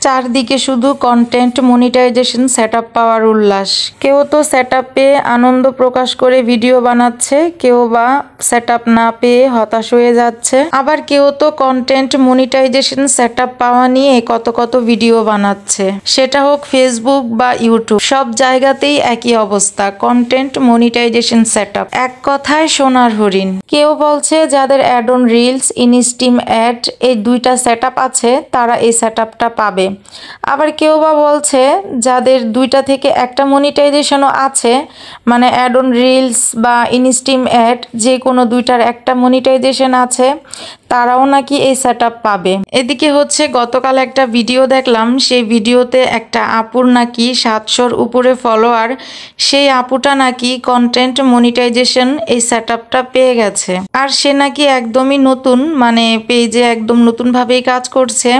চারদিকে শুধু content monetization setup পাওয়ার উল্লাস। কেউ তো সেটআপ পেয়ে আনন্দ প্রকাশ করে ভিডিও বানাচ্ছে, কেউ বা সেটআপ না পেয়ে হতাশ হয়ে যাচ্ছে, আবার কেউ তো কন্টেন্ট মনিটাইজেশন সেটআপ পাওয়া নিয়ে কত কত ভিডিও বানাচ্ছে। সেটা হোক ফেসবুক বা ইউটিউব, সব জায়গাতেই একই অবস্থা, কন্টেন্ট মনিটাইজেশন সেটআপ। এক কথায় সোনার হরিণ। কেউ বলছে যাদের ad on reels, in stream ad এই দুইটা সেটআপ আছে তারা এই সেটআপটা পাবে। আবার কেউ বা বলছে যাদের দুইটা থেকে একটা মনিটাইজেশনও আছে, মানে অ্যাড অন রিলস বা ইনস্টিম অ্যাড যে কোনো দুইটার একটা মনিটাইজেশন আছে, তারাও নাকি এই সেটআপ পাবে। এদিকে হচ্ছে গতকাল একটা ভিডিও দেখলাম, সেই ভিডিওতে একটা আপুর নাকি 700-র উপরে ফলোয়ার, সেই আপুটা নাকি কন্টেন্ট মনিটাইজেশন এই সেটআপটা পেয়ে গেছে। আর সে নাকি একদমই নতুন, মানে পেজে একদম নতুনভাবেই কাজ করছে,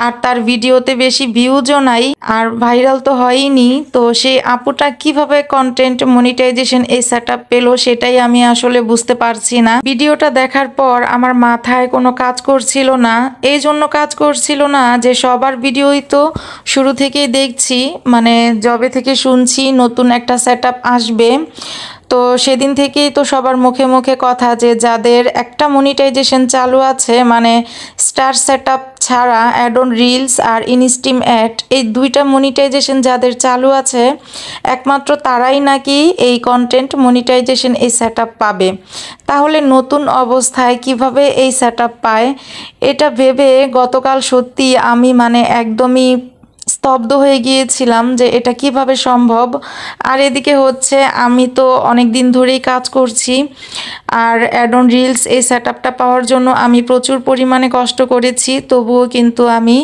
আর তার ভিডিওতে বেশি ভিউজও নাই, আর ভাইরাল তো হয়নি। তো সেই আপুটা কিভাবে কন্টেন্ট মনিটাইজেশন এই সেটআপ পেলো সেটাই আমি আসলে বুঝতে পারছি না। ভিডিওটা দেখার পর আমার মাথায় কোনো কাজ করছিল না। এই জন্য কাজ করছিল না যে সবার ভিডিওই তো শুরু থেকেই দেখছি, মানে যবে থেকে শুনছি নতুন একটা সেটআপ আসবে, তো সেদিন থেকেই তো সবার মুখে মুখে কথা যে যাদের একটা মনিটাইজেশন চালু আছে, মানে স্টার সেটআপ ছাড়া অ্যাড অন রিলস আর ইনস্টিম অ্যাড এই দুইটা মনিটাইজেশন যাদের চালু আছে, একমাত্র তারাই নাকি এই কন্টেন্ট মনিটাইজেশন এই সেটআপ পাবে। তাহলে নতুন অবস্থায় কিভাবে এই সেটআপ পায়, এটা ভেবে গতকাল সত্যি আমি মানে একদমই স্তব্ধ হয়ে গিয়েছিলাম যে এটা কিভাবে সম্ভব। আর এদিকে হচ্ছে আমি তো অনেক দিন ধরেই কাজ করছি, আর অ্যাড অন রিলস এই সেটআপটা পাওয়ার জন্য আমি প্রচুর পরিমাণে কষ্ট করেছি, তবুও কিন্তু আমি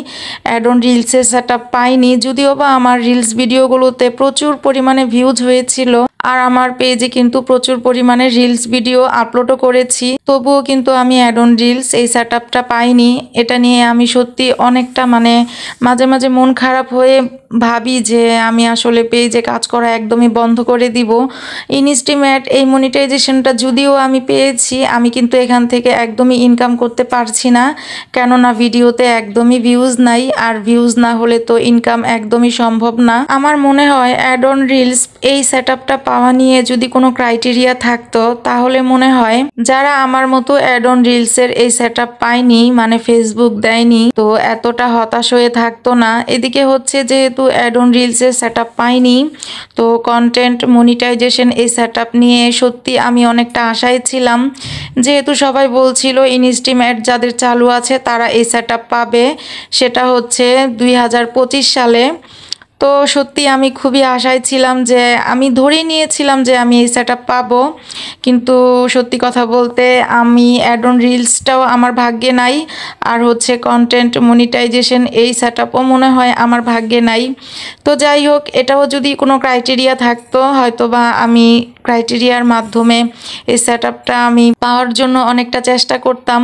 অ্যাড অন রিলসের সেটআপ পাইনি। যদিও বা আমার রিলস ভিডিওগুলোতে প্রচুর পরিমাণে ভিউজ হয়েছিল, আর আমার পেজে কিন্তু প্রচুর পরিমাণে রিলস ভিডিও আপলোডও করেছি, তবুও কিন্তু আমি অ্যাড অন রিলস এই সেটআপটা পাইনি। এটা নিয়ে আমি সত্যি অনেকটা মানে মাঝে মাঝে মন খারাপ হয়ে ভাবি যে আমি আসলে পেজে কাজ করা একদমই বন্ধ করে দিব। ইনস্টিমেট এই মনিটাইজেশনটা যদিও আমি পেয়েছি, আমি কিন্তু এখান থেকে একদমই ইনকাম করতে পারছি না, কেননা ভিডিওতে একদমই ভিউজ নাই, আর ভিউজ না হলে তো ইনকাম একদমই সম্ভব না। আমার মনে হয় অ্যাড অন রিলস এই সেটআপটা পাওয়া নিয়ে যদি কোনো ক্রাইটেরিয়া থাকতো, তাহলে মনে হয় যারা আমার মতো অ্যাড অন রিলসের এই সেটআপ পায়নি, মানে ফেসবুক দেয়নি, তো এতটা হতাশ হয়ে থাকতো না। এদিকে হচ্ছে যেহেতু অ্যাড অন রিলসের সেটআপ পাইনি, তো কন্টেন্ট মনিটাইজেশন এই সেটআপ নিয়ে সত্যি আমি অনেকটা আশায় ছিলাম, যেহেতু সবাই বলছিল ইনস্টিম অ্যাড যাদের চালু আছে তারা এই সেটআপ পাবে, সেটা হচ্ছে 2025 সালে। তো সত্যি আমি খুবই আশায় ছিলাম, যে আমি ধরেই নিয়েছিলাম যে আমি এই সেটআপ পাবো, কিন্তু সত্যি কথা বলতে আমি অ্যাড অন রিলসটাও আমার ভাগ্যে নাই, আর হচ্ছে কন্টেন্ট মনিটাইজেশন এই সেটআপও মনে হয় আমার ভাগ্যে নাই। তো যাই হোক, এটাও যদি কোনো ক্রাইটেরিয়া থাকতো, হয়তো বা আমি ক্রাইটেরিয়ার মাধ্যমে এই সেটআপটা আমি পাওয়ার জন্য অনেকটা চেষ্টা করতাম।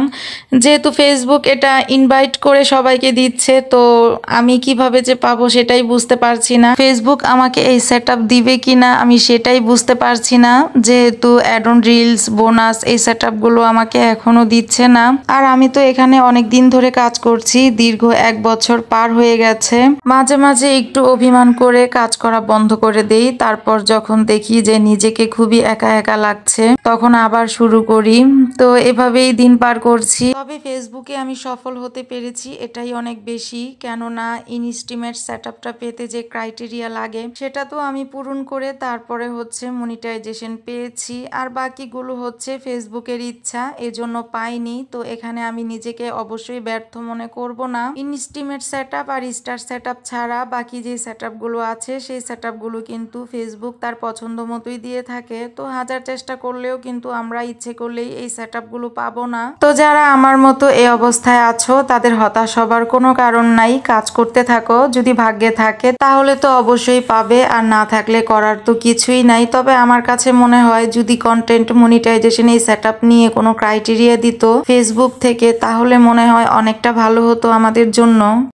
যেহেতু ফেসবুক এটা ইনভাইট করে সবাইকে দিচ্ছে, তো আমি কিভাবে যে পাবো সেটাই বুঝতে পারছি না। ফেসবুক আমাকে এই সেটআপ দিবে কিনা আমি সেটাই বুঝতে পারছি না, যেহেতু অ্যাড অন রিলস, বোনাস এই সেটআপগুলো আমাকে এখনো দিচ্ছে না। আর আমি তো এখানে অনেক দিন ধরে কাজ করছি, দীর্ঘ 1 বছর পার হয়ে গেছে। মাঝে মাঝে একটু অভিমান করে কাজ করা বন্ধ করে দেই, তারপর যখন দেখি যে নিজেকে খুবই একা একা লাগছে, তখন আবার শুরু করি। তো এভাবেই দিন পার করছি। তবে ফেসবুকে আমি সফল হতে পেরেছি এটাই অনেক বেশি, কেননা ইনস্টিমেট সেটআপটা পেতে যে ক্রাইটেরিয়া লাগে সেটা তো আমি পূরণ করে তারপরে হচ্ছে মনিটাইজেশন পেয়েছি, আর বাকিগুলো হচ্ছে ফেসবুকের ইচ্ছা, এজন্য পাইনি। তো এখানে আমি নিজেকে অবশ্যই ব্যর্থ মনে করব না। ইনস্টিমেট সেটআপ আর স্টার সেটআপ ছাড়া বাকি যে সেটআপগুলো আছে সেই সেটআপগুলো কিন্তু ফেসবুক তার পছন্দ মতোই দিয়ে থাকে, তো হাজার চেষ্টা করলেও কিন্তু আমরা ইচ্ছে করলেই এই সেটআপগুলো পাবো না। তো যারা আমার মতো এই অবস্থায় আছো তাদের হতাশ হবার কোনো কারণ নাই, কাজ করতে থাকো, যদি ভাগ্যে থাকে তাহলে তো অবশ্যই পাবে, আর না থাকলে করার তো কিছুই নাই। তবে আমার কাছে মনে হয় যদি কন্টেন্ট মনিটাইজেশন এই সেটআপ নিয়ে কোনো ক্রাইটেরিয়া দিত ফেসবুক থেকে, তাহলে মনে হয় অনেকটা ভালো হতো আমাদের জন্য।